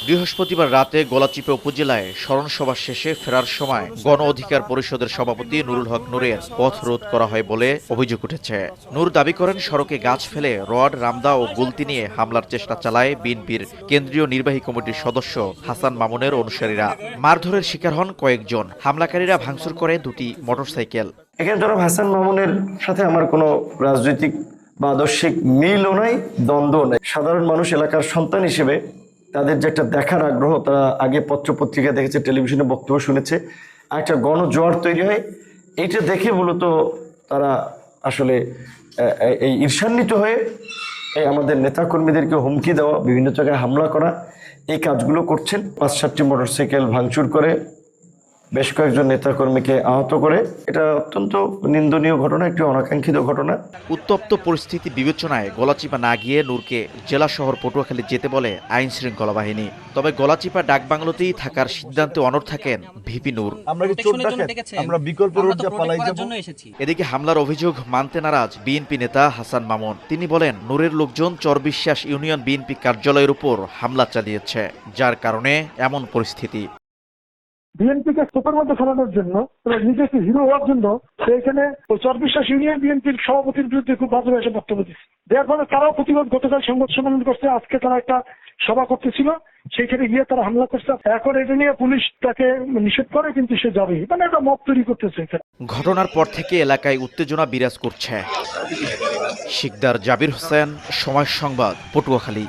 বৃহস্পতিবার রাতে গলাচিপা উপজেলায় স্মরণসভা শেষে ফেরার সময় গণ অধিকার পরিষদের সভাপতি নুরুল হক নূরের পথ রোধ করা হয় বলে অভিযোগ উঠেছে। নূর দাবি করেন, সড়কে গাছ ফেলে রড, রামদা ও গুলতি নিয়ে হামলার চেষ্টা চালায় বিএনপির কেন্দ্রীয় নির্বাহী কমিটির সদস্য হাসান মামুনের অনুসারীরা। মারধরের শিকার হন কয়েকজন। হামলাকারীরা ভাঙচুর করে দুটি মোটরসাইকেল। এখানে জনাব হাসান মামুনের সাথে আমার কোনো রাজনৈতিক বা আদর্শিক মিলও নাই, দ্বন্দ্ব নেই। সাধারণ মানুষ, এলাকার সন্তান হিসেবে তাদের যে একটা দেখার আগ্রহ, তারা আগে পত্রপত্রিকা দেখেছে, টেলিভিশনে বক্তব্য শুনেছে, একটা গণজোয়ার তৈরি হয়। এইটা দেখে মূলত তারা আসলে এই ঈর্ষান্বিত হয়ে আমাদের নেতাকর্মীদেরকে হুমকি দেওয়া, বিভিন্ন জায়গায় হামলা করা, এই কাজগুলো করছেন। ৫-৭টি মোটরসাইকেল ভাঙচুর করে বেশ কয়েকজন নেতাকর্মীকে আহত করে। এটা অত্যন্ত নিন্দনীয় ঘটনা, একটি অনাকাঙ্ক্ষিত ঘটনা। উত্তপ্ত পরিস্থিতি বিবেচনায় গলাচিপা না গিয়ে নূরকে জেলা শহর পটুয়াখালী যেতে বলে আইন শৃঙ্খলা বাহিনী। তবে গলাচিপা ডাকবাংলোতেই থাকার সিদ্ধান্তে অনড় থাকেন ভিপি নূর। এদিকে হামলার অভিযোগ মানতে নারাজ বিএনপি নেতা হাসান মামুন। তিনি বলেন, নূরের লোকজন চরবিশ্বাস ইউনিয়ন বিএনপি কার্যালয়ের উপর হামলা চালিয়েছে, যার কারণে এমন পরিস্থিতি। বিএনপিকে স্তূপের মধ্যে ফেলানোর জন্য, নিজেকে হিরো হওয়ার জন্য সে এখানে ওই চরবিশ্বাস ইউনিয়ন বিএনপির সভাপতির বিরুদ্ধে খুব বাজে ভাষায় বক্তব্য দিচ্ছে। দেওয়ার ফলে তারাও প্রতিবাদ, গতকাল সংবাদ সম্মেলন করছে, আজকে তারা একটা সভা করতেছিল, সেইখানে গিয়ে তারা হামলা করছে। এখন এটা নিয়ে পুলিশ তাকে নিষেধ করে, কিন্তু সে যাবেই, মানে একটা মব তৈরি করতেছে এখানে। ঘটনার পর থেকে এলাকায় উত্তেজনা বিরাজ করছে। শিকদার জাবির হোসেন, সময় সংবাদ, পটুয়াখালী।